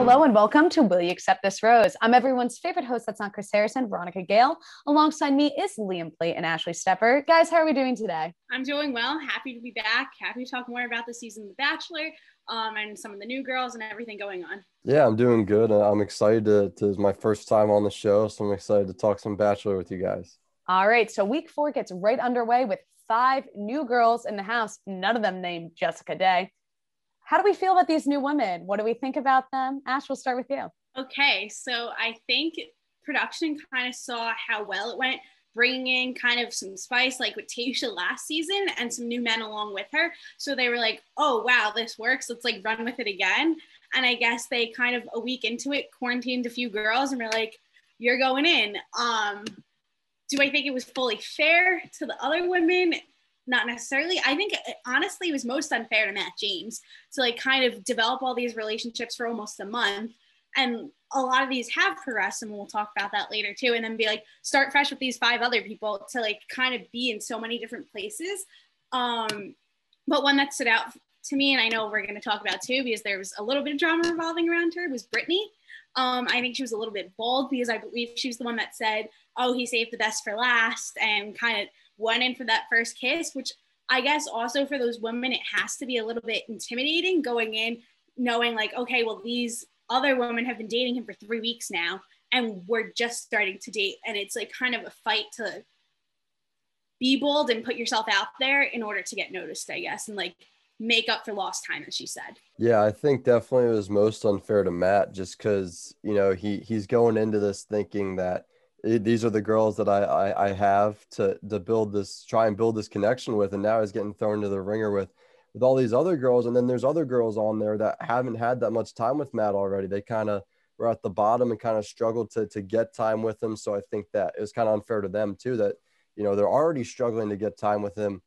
Hello and welcome to Will You Accept This Rose? I'm everyone's favorite host that's not Chris Harrison, Veronica Gail. Alongside me is Liam Plate and Ashley Stepper. Guys, how are we doing today? I'm doing well. Happy to be back. Happy to talk more about the season of The Bachelor and some of the new girls and everything going on. Yeah, I'm doing good. I'm excited to it's my first time on the show, so I'm excited to talk some Bachelor with you guys. All right, so week 4 gets right underway with 5 new girls in the house, none of them named Jessica Day. How do we feel about these new women? What do we think about them? Ash, we'll start with you. Okay, so I think production kind of saw how well it went, bringing in kind of some spice like with Tayshia last season and some new men along with her. So they were like, oh, wow, this works. Let's like run with it again. And I guess they kind of a week into it quarantined a few girls and were like, you're going in. Do I think it was fully fair to the other women? Not necessarily. I think honestly it was most unfair to Matt James to like kind of develop all these relationships for almost a month, and a lot of these have progressed, and we'll talk about that later too, and then be like start fresh with these 5 other people to like kind of be in so many different places. But one that stood out to me, and I know we're going to talk about too because there was a little bit of drama revolving around her, was Brittany. I think she was a little bit bold because I believe she was the one that said, oh, he saved the best for last, and kind of went in for that first kiss, which I guess also for those women, it has to be a little bit intimidating going in, knowing like, okay, well, these other women have been dating him for 3 weeks now, and we're just starting to date. And it's like kind of a fight to be bold and put yourself out there in order to get noticed, I guess, and like make up for lost time, as she said. Yeah, I think definitely it was most unfair to Matt just because, he's going into this thinking that these are the girls that I have to try and build this connection with. And now he's getting thrown into the ringer with all these other girls. And then there's other girls on there that haven't had that much time with Matt already. They kind of were at the bottom and kind of struggled to get time with him. So I think that it was kind of unfair to them too, that, they're already struggling to get time with him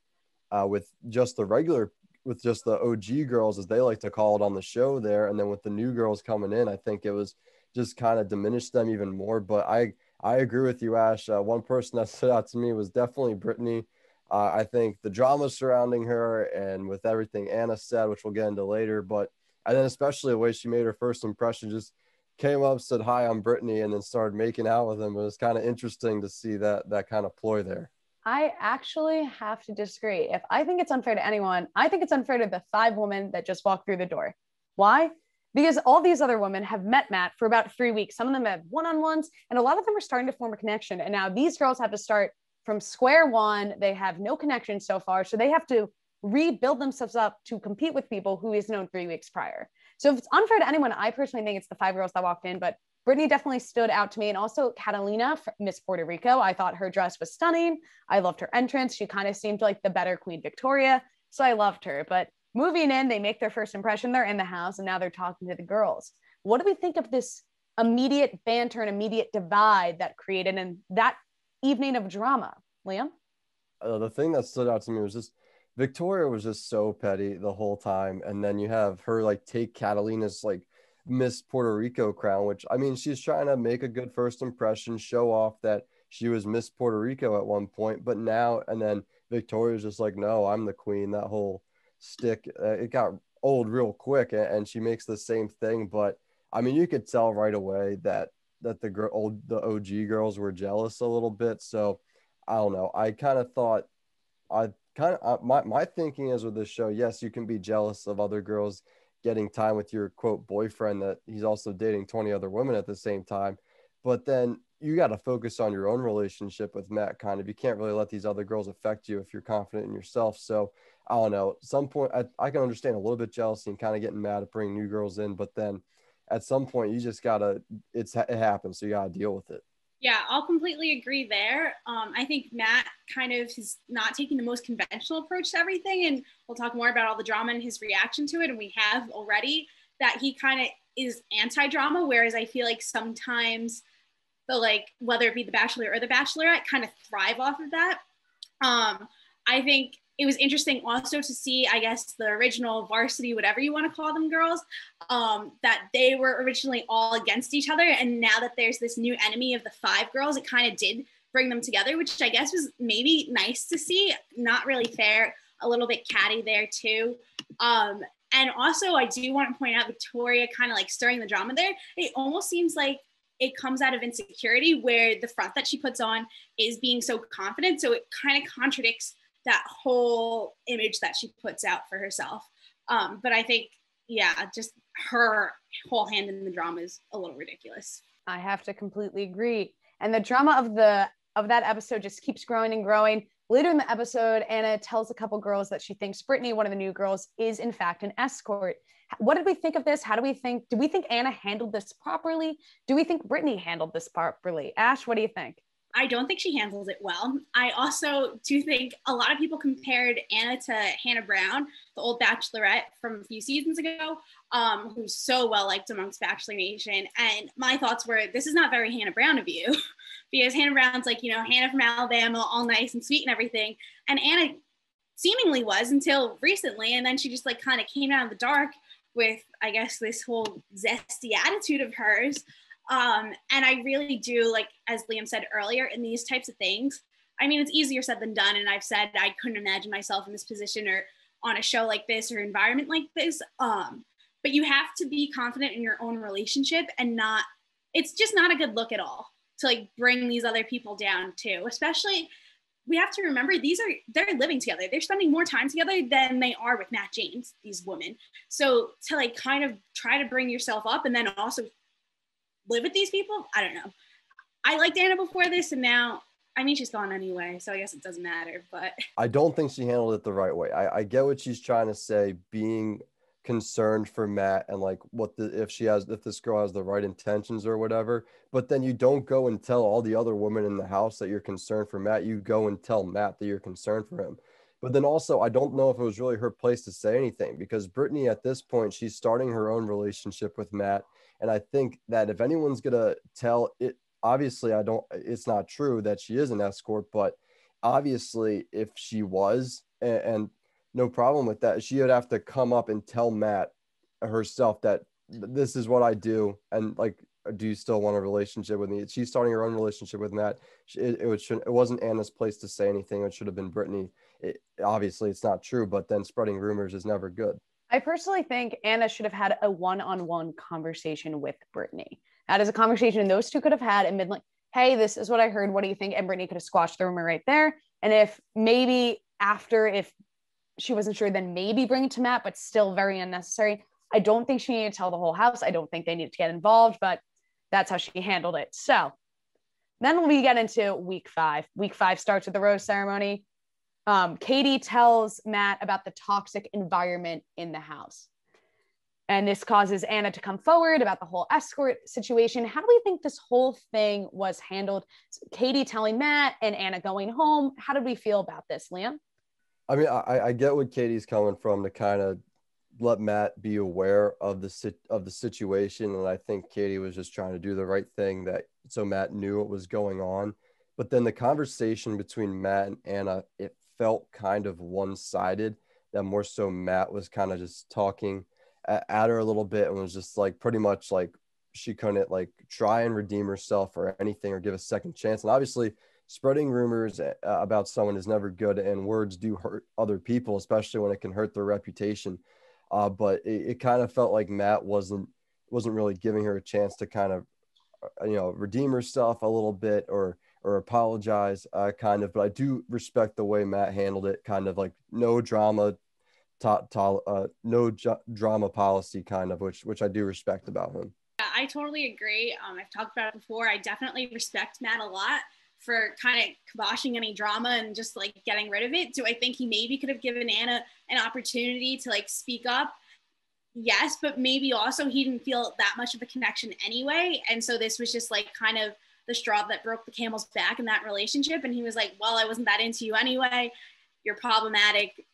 with just the OG girls, as they like to call it on the show there. And then with the new girls coming in, I think it was just kind of diminished them even more. But I agree with you, Ash. One person that stood out to me was definitely Brittany. I think the drama surrounding her and with everything Anna said, which we'll get into later, and then especially the way she made her first impression, just came up, said, hi, I'm Brittany, and then started making out with him. It was kind of interesting to see that kind of ploy there. I actually have to disagree. If I think it's unfair to anyone, I think it's unfair to the 5 women that just walked through the door. Why? Because all these other women have met Matt for about 3 weeks. Some of them have one-on-ones, and a lot of them are starting to form a connection. And now these girls have to start from square one. They have no connection so far. So they have to rebuild themselves up to compete with people who he's known 3 weeks prior. So if it's unfair to anyone, I personally think it's the 5 girls that walked in, but Brittany definitely stood out to me. And also Catalina, Miss Puerto Rico. I thought her dress was stunning. I loved her entrance. She kind of seemed like the better Queen Victoria. So I loved her. But moving in, they make their first impression. They're in the house, and now they're talking to the girls. What do we think of this immediate banter and immediate divide that created in that evening of drama? Liam? The thing that stood out to me was just Victoria was just so petty the whole time. And then you have her like take Catalina's like Miss Puerto Rico crown, which, I mean, she's trying to make a good first impression, show off that she was Miss Puerto Rico at one point, but now, and then Victoria's just like, no, I'm the queen. That whole stick, it got old real quick, and she makes the same thing. But I mean, you could tell right away that the OG girls were jealous a little bit. So I don't know. I kind of thought, my thinking is with this show, yes, you can be jealous of other girls getting time with your quote boyfriend that he's also dating 20 other women at the same time, but then you got to focus on your own relationship with Matt. Kind of, you can't really let these other girls affect you if you're confident in yourself. So I don't know, at some point I can understand a little bit jealousy and kind of getting mad at bringing new girls in, but then at some point you just gotta, it happens, so you gotta deal with it. Yeah, I'll completely agree there. I think Matt kind of is not taking the most conventional approach to everything, and we'll talk more about all the drama and his reaction to it, and we have already, that he kind of is anti-drama, whereas I feel like sometimes whether it be The Bachelor or The Bachelorette kind of thrive off of that. I think it was interesting also to see, I guess, the original varsity, whatever you want to call them, girls, that they were originally all against each other. And now that there's this new enemy of the 5 girls, it kind of did bring them together, which I guess was maybe nice to see. Not really fair, a little bit catty there too. And also, I do want to point out Victoria kind of like stirring the drama there. It almost seems like it comes out of insecurity, where the front that she puts on is being so confident. So it kind of contradicts that whole image that she puts out for herself. But I think, yeah, just her whole hand in the drama is a little ridiculous. I have to completely agree. And the drama of that episode just keeps growing and growing. Later in the episode, Anna tells a couple girls that she thinks Brittany, one of the new girls, is in fact an escort. What did we think of this? Do we think Anna handled this properly? Do we think Brittany handled this properly? Ash, what do you think? I don't think she handles it well. I also do think a lot of people compared Anna to Hannah Brown, the old Bachelorette from a few seasons ago, who's so well liked amongst Bachelor Nation. And my thoughts were, this is not very Hannah Brown of you, because Hannah Brown's like, Hannah from Alabama, all nice and sweet and everything. And Anna seemingly was until recently. And then she just like kind of came out of the dark with, I guess, this whole zesty attitude of hers. And I really do, like, as Liam said earlier, in these types of things, I mean, it's easier said than done. And I've said I couldn't imagine myself in this position or on a show like this or environment like this. But you have to be confident in your own relationship, and it's just not a good look at all to like bring these other people down too. Especially, we have to remember they're living together. They're spending more time together than they are with Matt James, these women. So to like kind of try to bring yourself up and then also live with these people, I don't know. I liked Anna before this, and now, I mean, she's gone anyway, so I guess it doesn't matter. But I don't think she handled it the right way. I get what she's trying to say, being concerned for Matt and like if this girl has the right intentions or whatever. But then you don't go and tell all the other women in the house that you're concerned for Matt. You go and tell Matt that you're concerned for him. But then also, I don't know if it was really her place to say anything, because Brittany at this point, she's starting her own relationship with Matt. And I think that if anyone's going to tell it, obviously it's not true that she is an escort, but obviously if she was, and no problem with that, she would have to come up and tell Matt herself that this is what I do. And like, do you still want a relationship with me? She's starting her own relationship with Matt. It wasn't Anna's place to say anything. It should have been Brittany. Obviously it's not true, but then spreading rumors is never good. I personally think Anna should have had a one-on-one conversation with Brittany. That is a conversation those two could have had and been like, hey, this is what I heard. What do you think? And Brittany could have squashed the rumor right there. And if she wasn't sure, then maybe bring it to Matt, but still very unnecessary. I don't think she needed to tell the whole house. I don't think they needed to get involved, but that's how she handled it. So then we get into week 5. Week 5 starts with the rose ceremony. Katie tells Matt about the toxic environment in the house. And this causes Anna to come forward about the whole escort situation. How do we think this whole thing was handled? Katie telling Matt and Anna going home. How did we feel about this, Liam? I mean, I get what Katie's coming from, to kind of let Matt be aware of the situation. And I think Katie was just trying to do the right thing, so Matt knew what was going on. But then the conversation between Matt and Anna, it felt kind of one-sided, that more so Matt was kind of just talking at her a little bit and was just like pretty much like she couldn't like try and redeem herself or anything or give a second chance. And obviously spreading rumors about someone is never good, and words do hurt other people, especially when it can hurt their reputation. But it kind of felt like Matt wasn't really giving her a chance to kind of redeem herself a little bit or apologize, kind of. But I do respect the way Matt handled it, kind of like no drama policy, kind of, which I do respect about him. Yeah, I totally agree. I've talked about it before. I definitely respect Matt a lot for kind of kiboshing any drama and just like getting rid of it. Do I think he maybe could have given Anna an opportunity to like speak up? Yes, but maybe also he didn't feel that much of a connection anyway. And so this was just like kind of the straw that broke the camel's back in that relationship. And he was like, well, I wasn't that into you anyway. You're problematic.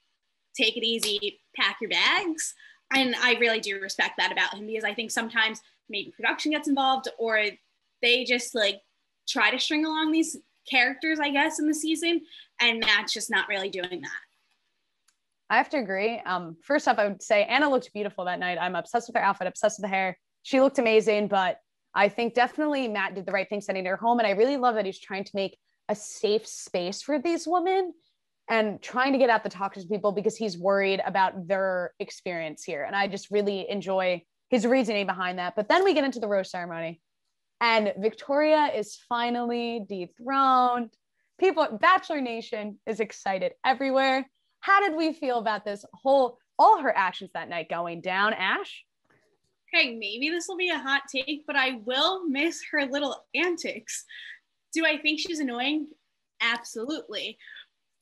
Take it easy, pack your bags. And I really do respect that about him, because I think sometimes maybe production gets involved, or they just like try to string along these characters, I guess, in the season. And Matt's just not really doing that. I have to agree. First off, I would say Anna looked beautiful that night. I'm obsessed with her outfit, obsessed with the hair. She looked amazing, but I think definitely Matt did the right thing sending her home. And I really love that he's trying to make a safe space for these women. and trying to get at the toxic people because he's worried about their experience here. And I just really enjoy his reasoning behind that. But then we get into the rose ceremony and Victoria is finally dethroned. People, Bachelor Nation is excited everywhere. How did we feel about this all her actions that night going down, Ash? Okay, maybe this will be a hot take, but I will miss her little antics. Do I think she's annoying? Absolutely.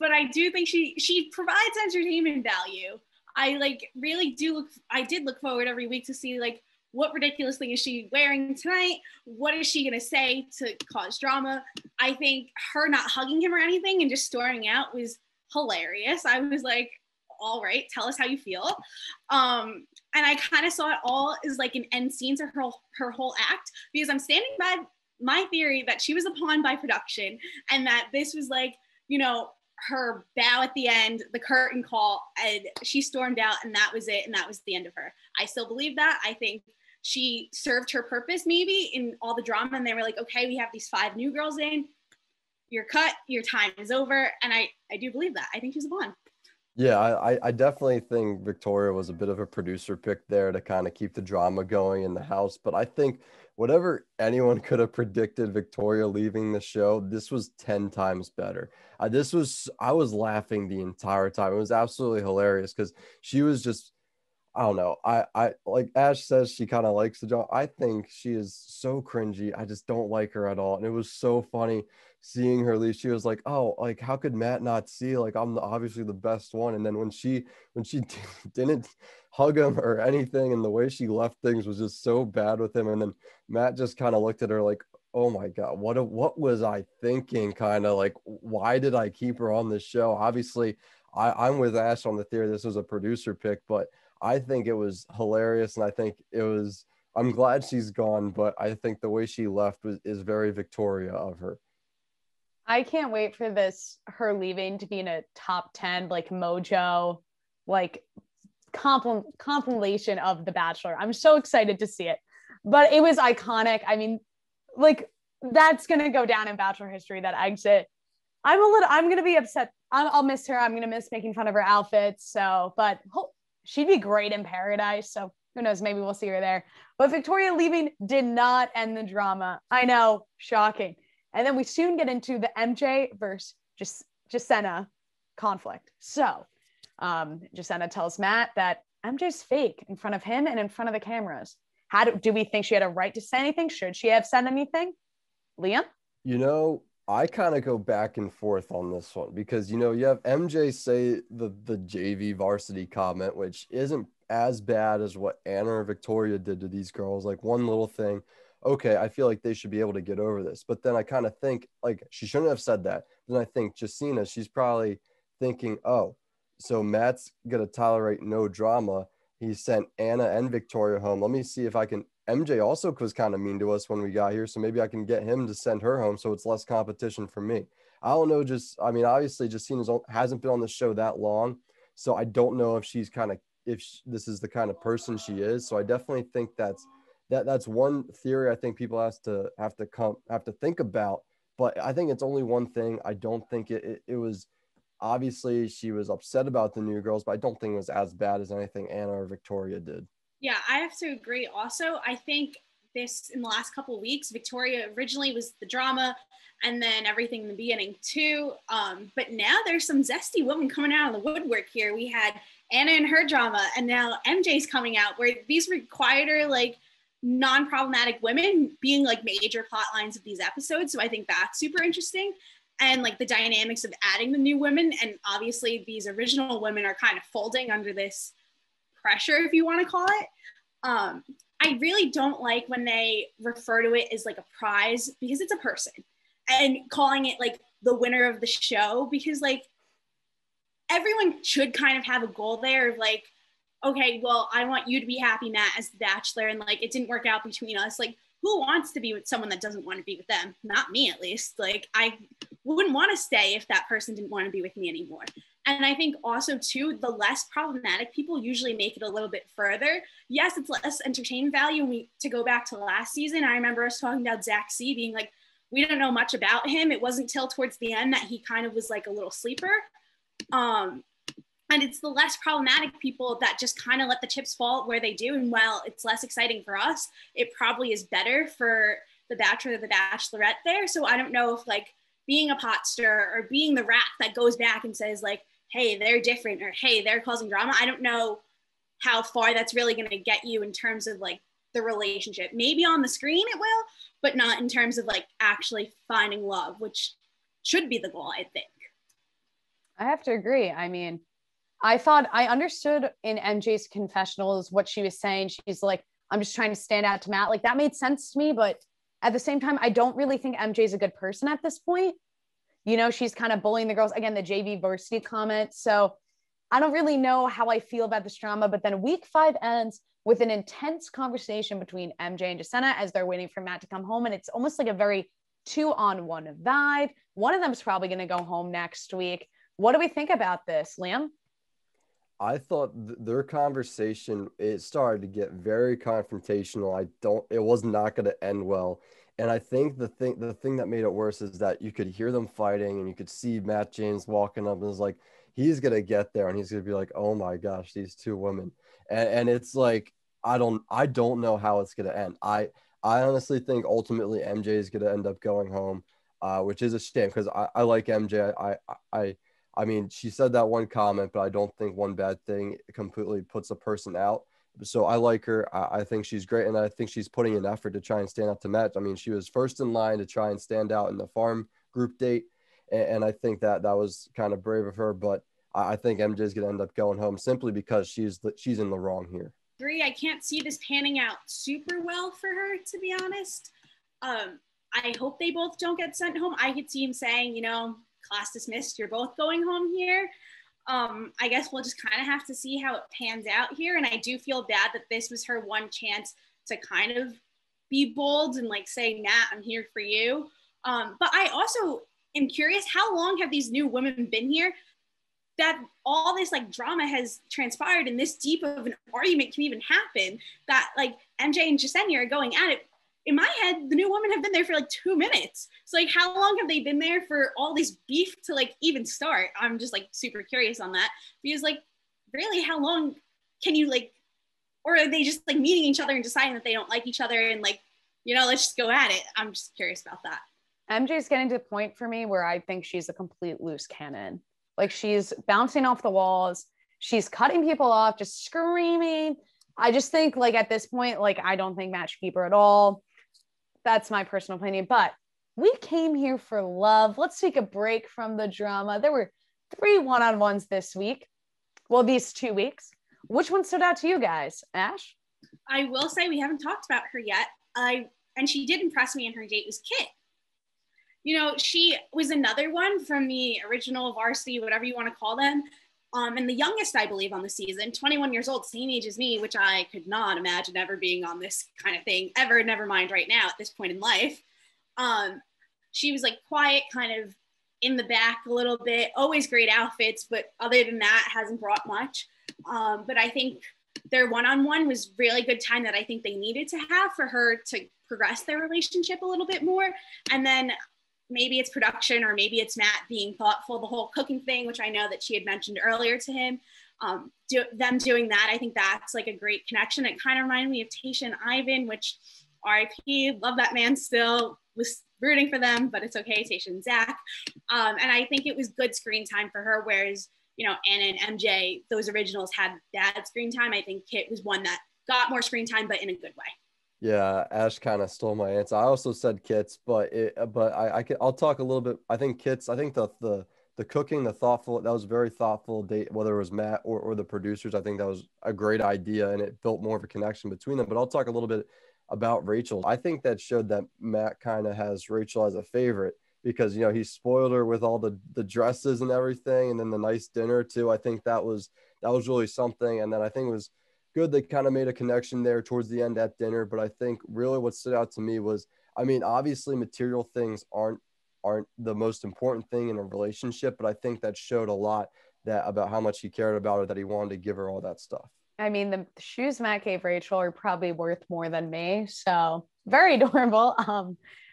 But I do think she provides entertainment value. I did look forward every week to see like what ridiculous thing is she wearing tonight? What is she gonna say to cause drama? I think her not hugging him or anything and just storming out was hilarious. I was like, all right, tell us how you feel. And I kind of saw it all as like an end scene to her whole act, because I'm standing by my theory that she was a pawn by production and that this was like, you know, her bow at the end, the curtain call, and she stormed out and that was it. And that was the end of her. I still believe that. I think she served her purpose maybe in all the drama. And they were like, okay, we have these 5 new girls in, you're cut, your time is over. And I do believe that. I think she's a pawn. Yeah, I definitely think Victoria was a bit of a producer pick there to kind of keep the drama going in the house. But I think whatever anyone could have predicted Victoria leaving the show, this was 10 times better. I was laughing the entire time. It was absolutely hilarious because she was just, I don't know. I like Ash says she kind of likes the job. I think she is so cringy. I just don't like her at all. And it was so funny seeing her leave. She was like, oh, like how could Matt not see? Like obviously the best one. And then when she didn't hug him or anything, and the way she left things was just so bad with him. And then Matt just kind of looked at her like, oh my God, what was I thinking? Kind of like, why did I keep her on this show? Obviously, I'm with Ash on the theory this was a producer pick, but I think it was hilarious. And I think I'm glad she's gone, but I think the way she left is very Victoria of her. I can't wait for her leaving to be in a top 10, like Mojo, like compilation of The Bachelor. I'm so excited to see it, but it was iconic. I mean, like that's going to go down in Bachelor history, that exit. I'm going to be upset. I'll miss her. I'm going to miss making fun of her outfits. So, but she'd be great in Paradise. So who knows? Maybe we'll see her there. But Victoria leaving did not end the drama. I know, shocking. And then we soon get into the MJ versus Jessena conflict. So Jessena tells Matt that MJ's fake in front of him and in front of the cameras. Do we think she had a right to say anything? Should she have said anything? Liam? You know, I kind of go back and forth on this one because, you know, you have MJ say the JV varsity comment, which isn't as bad as what Anna or Victoria did to these girls. Like one little thing. Okay, I feel like they should be able to get over this. But then I kind of think like she shouldn't have said that. Then I think Jessena, she's probably thinking, oh, so Matt's going to tolerate no drama. He sent Anna and Victoria home. Let me see if I can. MJ also was kind of mean to us when we got here. So maybe I can get him to send her home so it's less competition for me. I don't know. Obviously Jessena hasn't been on the show that long. So I don't know if this is the kind of person she is. So I definitely think that's one theory I think people have to think about, but I think it's only one thing. I don't think it was, obviously she was upset about the new girls, but I don't think it was as bad as anything Anna or Victoria did. Yeah, I have to agree. Also, I think this in the last couple of weeks, Victoria originally was the drama and then everything in the beginning too. But now there's some zesty women coming out of the woodwork here. We had Anna and her drama, and now MJ's coming out, where these were quieter, like non-problematic women being like major plot lines of these episodes. So I think that's super interesting. And like the dynamics of adding the new women. And obviously these original women are kind of folding under this pressure, if you want to call it. I really don't like when they refer to it as like a prize, because it's a person, and calling it like the winner of the show, because like everyone should kind of have a goal there of like, okay, well, I want you to be happy, Matt, as the Bachelor, and like it didn't work out between us. Like, who wants to be with someone that doesn't want to be with them? Not me, at least. Like, I wouldn't want to stay if that person didn't want to be with me anymore. And I think also too, the less problematic people usually make it a little bit further. Yes, it's less entertainment value. To go back to last season, I remember us talking about Zach C being like, we don't know much about him. It wasn't till towards the end that he kind of was like a little sleeper. And it's the less problematic people that just kind of let the chips fall where they do. And while it's less exciting for us, it probably is better for the Bachelor or the Bachelorette there. So I don't know if like being a pot stirrer or being the rat that goes back and says like, hey, they're different, or hey, they're causing drama. I don't know how far that's really going to get you in terms of like the relationship. Maybe on the screen it will, but not in terms of like actually finding love, which should be the goal, I think. I have to agree. I mean, I thought I understood in MJ's confessionals what she was saying. She's like, I'm just trying to stand out to Matt. Like that made sense to me, but at the same time, I don't really think MJ's a good person at this point. You know, she's kind of bullying the girls. Again, the JV varsity comment. So I don't really know how I feel about this drama, but then week 5 ends with an intense conversation between MJ and Jessena as they're waiting for Matt to come home. And it's almost like a very 2-on-1 vibe. One of them is probably going to go home next week. What do we think about this, Liam? I thought their conversation, it started to get very confrontational. It was not going to end well. And I think the thing that made it worse is that you could hear them fighting and you could see Matt James walking up and was like, he's going to get there and he's going to be like, oh my gosh, these two women. And it's like, I don't know how it's going to end. I honestly think ultimately MJ is going to end up going home, which is a shame because I like MJ. I mean, she said that one comment, but I don't think one bad thing completely puts a person out. So I like her. I think she's great. And I think she's putting an effort to try and stand up to Matt. I mean, she was first in line to try and stand out in the farm group date. And I think that was kind of brave of her. But I think MJ is going to end up going home simply because she's in the wrong here. I can't see this panning out super well for her, to be honest. I hope they both don't get sent home. I could see him saying, you know, class dismissed, you're both going home here. I guess we'll just kind of have to see how it pans out here. And I do feel bad that this was her one chance to kind of be bold and like say, Matt, I'm here for you. But I also am curious, how long have these new women been here that all this like drama has transpired and this deep of an argument can even happen, that like MJ and Jessenia are going at it? In my head, the new women have been there for like 2 minutes. So like, how long have they been there for all this beef to like even start? I'm just like super curious on that, because like, really, how long can you like, or are they just like meeting each other and deciding that they don't like each other and like, you know, let's just go at it? I'm just curious about that. MJ's getting to the point for me where I think she's a complete loose cannon. Like she's bouncing off the walls. She's cutting people off, just screaming. I just think like at this point, like, I don't think Matt should keep her at all. That's my personal opinion, but we came here for love. Let's take a break from the drama. There were 3 one-on-ones this week. Well, these 2 weeks. Which one stood out to you guys? Ash? I will say we haven't talked about her yet. And she did impress me in her date was Kit. You know, she was another one from the original varsity, whatever you want to call them. And the youngest, I believe, on the season, 21 years old, same age as me, which I could not imagine ever being on this kind of thing ever, never mind right now at this point in life. She was like quiet, kind of in the back a little bit, always great outfits, but other than that, hasn't brought much. But I think their one-on-one was really good time that I think they needed to have for her to progress their relationship a little bit more. And then maybe it's production or maybe it's Matt being thoughtful, the whole cooking thing, which I know that she had mentioned earlier to him. Them doing that, I think that's like a great connection. It kind of reminded me of Tayshia and Ivan, which RIP, love that man still, was rooting for them, but it's okay, Tayshia and Zach. And I think it was good screen time for her, whereas, you know, Anna and MJ, those originals had bad screen time. I think Kit was one that got more screen time, but in a good way. Yeah, Ash kind of stole my answer. I also said Kits, but I'll talk a little bit. I think Kits. I think the cooking, the thoughtful, that was very thoughtful date, whether it was Matt or the producers. I think that was a great idea, and it built more of a connection between them. But I'll talk a little bit about Rachel. I think that showed that Matt kind of has Rachel as a favorite because, you know, he spoiled her with all the dresses and everything, and then the nice dinner too. I think that was really something. And then I think it was good they kind of made a connection there towards the end at dinner. But I think really what stood out to me was, I mean, obviously material things aren't the most important thing in a relationship, but I think that showed a lot about how much he cared about her, that he wanted to give her all that stuff. I mean, the shoes Matt gave Rachel are probably worth more than me. So very adorable.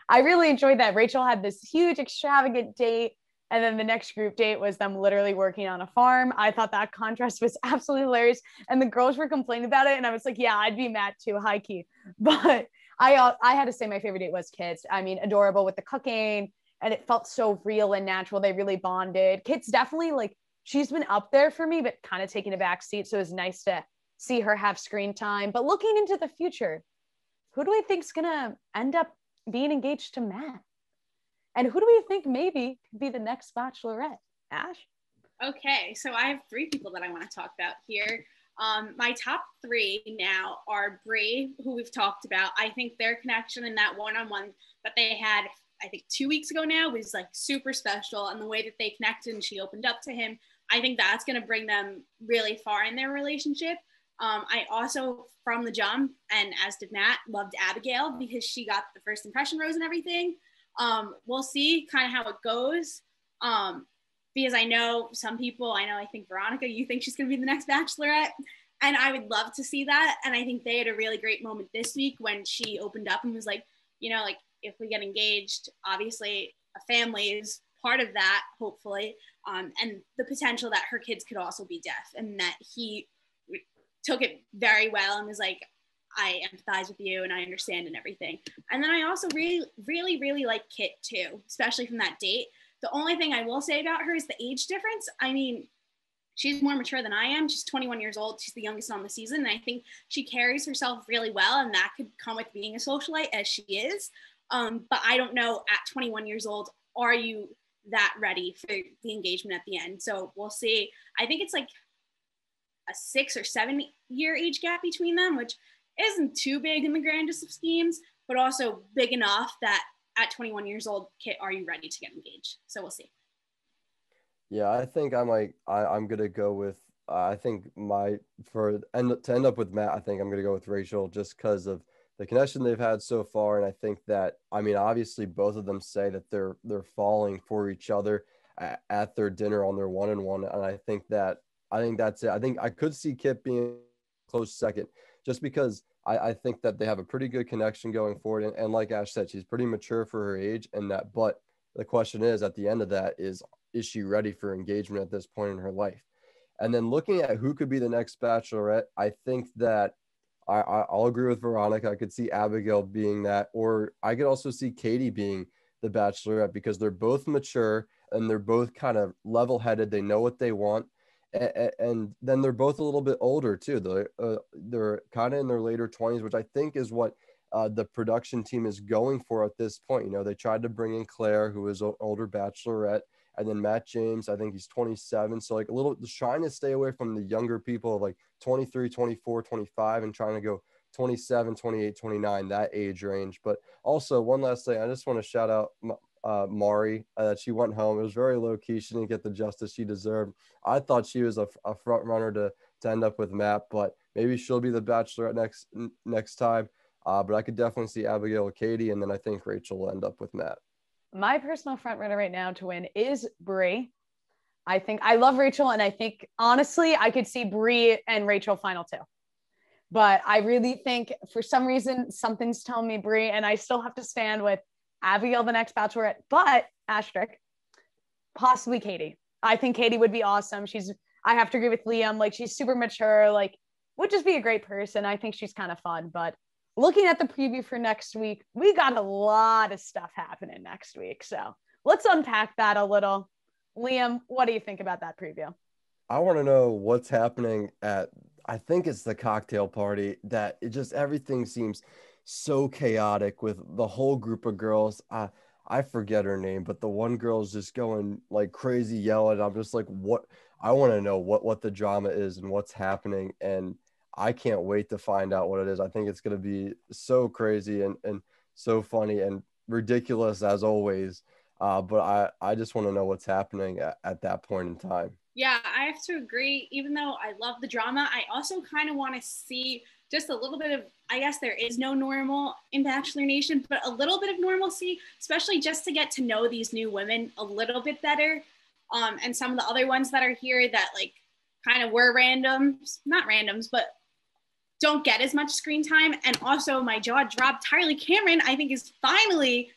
I really enjoyed that. Rachel had this huge extravagant date. And then the next group date was them literally working on a farm. I thought that contrast was absolutely hilarious. And the girls were complaining about it. And I was like, yeah, I'd be mad too, high key. But I had to say my favorite date was Kit's. I mean, adorable with the cooking. And it felt so real and natural. They really bonded. Kit's definitely like, she's been up there for me, but kind of taking a back seat. So it was nice to see her have screen time. But looking into the future, who do we think's going to end up being engaged to Matt? And who do we think maybe could be the next Bachelorette? Ash? Okay, so I have 3 people that I want to talk about here. My top 3 now are Brie, who we've talked about. I think their connection in that one-on-one that they had, I think 2 weeks ago now, was like super special. And the way that they connected and she opened up to him, I think that's going to bring them really far in their relationship. I also, from the jump, and as did Matt, loved Abigail because she got the first impression rose and everything. We'll see kind of how it goes. Because I know some people, I think Veronica, you think she's going to be the next Bachelorette. And I would love to see that. And I think they had a really great moment this week when she opened up and was like, like if we get engaged, obviously a family is part of that, hopefully. And the potential that her kids could also be deaf, and that he took it very well and was like, I empathize with you and I understand and everything. And then I also really, really, really like Kit too, especially from that date. The only thing I will say about her is the age difference. I mean, she's more mature than I am. She's 21 years old. She's the youngest on the season. And I think she carries herself really well. And that could come with being a socialite, as she is. But I don't know, at 21 years old, are you that ready for the engagement at the end? So we'll see. I think it's like a 6 or 7 year age gap between them, which isn't too big in the grandest of schemes, but also big enough that at 21 years old, Kit, are you ready to get engaged? So we'll see. Yeah, I think I'm gonna go with I think to end up with Matt, I think I'm gonna go with Rachel just because of the connection they've had so far. And I think that, I mean, obviously both of them say that they're falling for each other at their dinner on their one-on-one. And I think that's it. I think I could see Kit being close second, just because I think that they have a pretty good connection going forward. And like Ash said, she's pretty mature for her age, and that, but the question is, at the end of that, is she ready for engagement at this point in her life? And then looking at who could be the next Bachelorette, I think that I'll agree with Veronica. I could see Abigail being that, or I could also see Katie being the Bachelorette, because they're both mature and they're both kind of level-headed. They know what they want. And then they're both a little bit older too. They're kind of in their later 20s, which I think is what the production team is going for at this point. They tried to bring in Claire, who is an older Bachelorette, and then Matt James, I think he's 27. So like a little trying to stay away from the younger people of like 23, 24, 25, and trying to go 27, 28, 29, that age range. But also one last thing, I just want to shout out Mari, that she went home. It was very low key. She didn't get the justice she deserved. I thought she was a front runner to end up with Matt, but maybe she'll be the Bachelorette next time. But I could definitely see Abigail or Katie, and then I think Rachel will end up with Matt. My personal front runner right now to win is Brie. I think I love Rachel, and I think honestly I could see Brie and Rachel final 2. But I really think for some reason something's telling me Brie, and I still have to stand with Abigail, the next Bachelorette, but asterisk, possibly Katie. I think Katie would be awesome. I have to agree with Liam. Like, she's super mature, like would just be a great person. I think she's kind of fun. But looking at the preview for next week, we got a lot of stuff happening next week. So let's unpack that a little. Liam, what do you think about that preview? I want to know what's happening I think it's the cocktail party, that it just, everything seems so chaotic with the whole group of girls. I forget her name, but the one girl's just going like crazy yelling. I'm just like, what? I want to know what the drama is and what's happening. And I can't wait to find out what it is. I think it's going to be so crazy and so funny and ridiculous as always. But I just want to know what's happening at that point in time. Yeah, I have to agree. Even though I love the drama, I also kind of want to see just a little bit of, I guess there is no normal in Bachelor Nation, but a little bit of normalcy, especially just to get to know these new women a little bit better. And some of the other ones that are here that like kind of were randoms, not randoms, but don't get as much screen time. And also my jaw dropped. Tyler Cameron, I think, is finally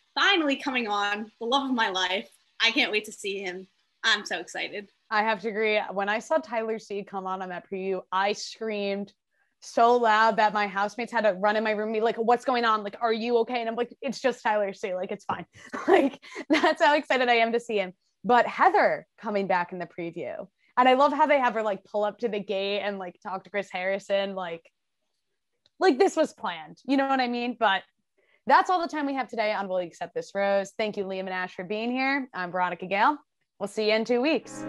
coming on, the love of my life. I can't wait to see him. I'm so excited. I have to agree. When I saw Tyler C come on that preview, I screamed so loud that my housemates had to run in my room and be like, what's going on? Like, are you okay? And I'm like, it's just Tyler C. Like, it's fine. Like, that's how excited I am to see him. But Heather coming back in the preview. And I love how they have her like pull up to the gate and like talk to Chris Harrison. Like this was planned. You know what I mean? But that's all the time we have today on Will You Accept This Rose. Thank you, Liam and Ash, for being here. I'm Veronica Gail. We'll see you in 2 weeks.